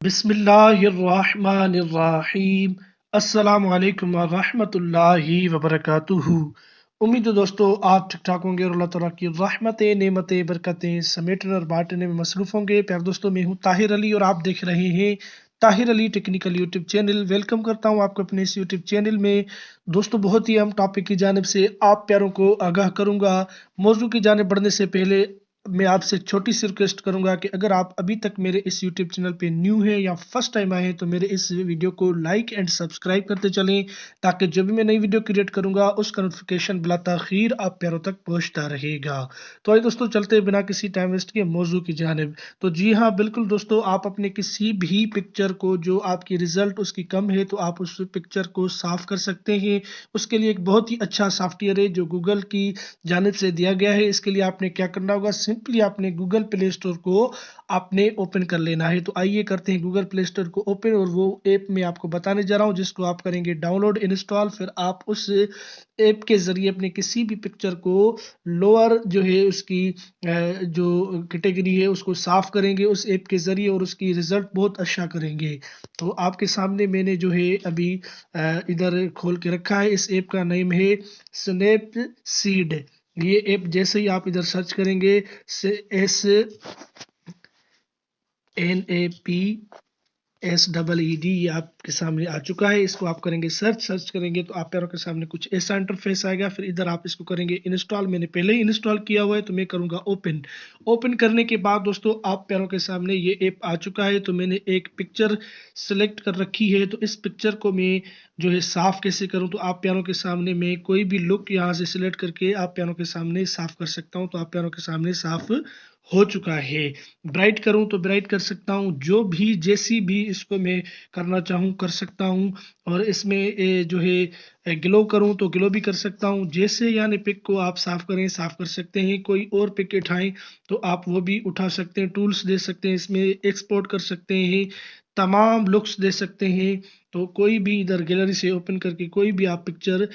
बिस्मिल्लाहिर्रहमानिर्रहीम। अस्सलाम वालेकुम वरहमतुल्लाहि वबरकातुहू। उम्मीद है दोस्तों आप ठीक ठाक होंगे और अल्लाह ताला की रहमतें नेमतें बरकतें समेटने और बांटने में मसरूफ़ होंगे। प्यारे दोस्तों, मैं हूँ ताहिर अली और आप देख रहे हैं Tahir Ali technical YouTube channel. Welcome करता हूँ आपको अपने इस यूट्यूब चैनल में। दोस्तों, बहुत ही अहम टॉपिक की जानिब से आप प्यारों को आगाह करूँगा। मौजू की जानिब बढ़ने से पहले मैं आपसे एक छोटी सी रिक्वेस्ट करूंगा कि अगर आप अभी तक मेरे इस यूट्यूब चैनल पे न्यू हैं या फर्स्ट टाइम आए हैं तो मेरे इस वीडियो को लाइक एंड सब्सक्राइब करते चलें, ताकि जब भी मैं नई वीडियो क्रिएट करूंगा उसका नोटिफिकेशन बिला ताखीर आप प्यारों तक पहुंचता रहेगा। तो आइए दोस्तों, चलते हैं बिना किसी टाइम वेस्ट के मौजू की जानिब। तो जी हाँ, बिल्कुल दोस्तों, आप अपने किसी भी पिक्चर को जो आपकी रिजल्ट उसकी कम है तो आप उस पिक्चर को साफ कर सकते हैं। उसके लिए एक बहुत ही अच्छा सॉफ्टवेयर है जो गूगल की जानिब से दिया गया है। इसके लिए आपने क्या करना होगा, सिंपली आपने गूगल प्ले स्टोर को आपने ओपन कर लेना है। तो आइए करते हैं गूगल प्ले स्टोर को ओपन, और वो ऐप मैं आपको बताने जा रहा हूँ जिसको आप करेंगे डाउनलोड इंस्टॉल। फिर आप उस ऐप के जरिए अपने किसी भी पिक्चर को लोअर जो है उसकी जो कैटेगरी है उसको साफ करेंगे उस ऐप के जरिए, और उसकी रिजल्ट बहुत अच्छा करेंगे। तो आपके सामने मैंने जो है अभी इधर खोल के रखा है। इस ऐप का नेम है स्नैप सीड। ये ऐप जैसे ही आप इधर सर्च करेंगे SNAPSEED, ये आपके सामने आ चुका है। इसको आप करेंगे सर्च करेंगे तो आप पैरों के सामने कुछ ऐसा इंटरफेस आएगा। फिर इधर आप इसको करेंगे इंस्टॉल। मैंने पहले ही इंस्टॉल किया हुआ है तो मैं करूंगा ओपन करने के बाद दोस्तों आप पैरों के सामने ये ऐप आ चुका है। तो मैंने एक पिक्चर सेलेक्ट कर रखी है। तो इस पिक्चर को मैं जो है साफ कैसे करूं, तो आप प्यारों के सामने मैं कोई भी लुक यहाँ से सिलेक्ट करके आप प्यारों के सामने साफ कर सकता हूं। तो आप प्यारों के सामने साफ हो चुका है। ब्राइट करूं तो ब्राइट कर सकता हूं, जो भी जैसी भी इसको मैं करना चाहूं कर सकता हूं। और इसमें जो है ग्लो करूं तो ग्लो भी कर सकता हूं। जैसे यानी पिक को आप साफ करें साफ कर सकते हैं। कोई और पिक उठाएं तो आप वो भी उठा सकते हैं। टूल्स दे सकते हैं, इसमें एक्सपोर्ट कर सकते हैं, तमाम लुक्स दे सकते हैं। तो कोई भी इधर गैलरी से ओपन करके कोई भी आप पिक्चर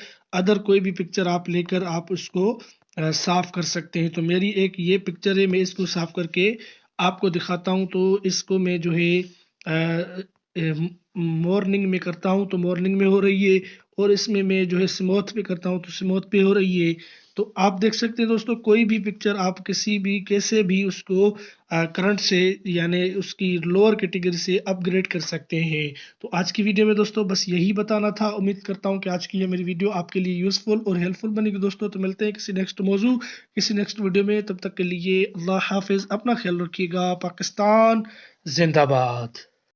कोई भी पिक्चर आप लेकर आप उसको साफ कर सकते हैं। तो मेरी एक ये पिक्चर है, मैं इसको साफ करके आपको दिखाता हूं। तो इसको मैं जो है मॉर्निंग में करता हूं तो मॉर्निंग में हो रही है, और इसमें मैं जो है स्मूथ पे करता हूं तो स्मूथ पे हो रही है। तो आप देख सकते हैं दोस्तों, कोई भी पिक्चर आप किसी भी कैसे भी उसको करंट से यानी उसकी लोअर कैटेगरी से अपग्रेड कर सकते हैं। तो आज की वीडियो में दोस्तों बस यही बताना था। उम्मीद करता हूं कि आज की ये मेरी वीडियो आपके लिए यूजफुल और हेल्पफुल बनेगी दोस्तों। तो मिलते हैं किसी नेक्स्ट मौजू किसी नेक्स्ट वीडियो में। तब तक के लिए अल्लाह हाफिज, अपना ख्याल रखिएगा। पाकिस्तान जिंदाबाद।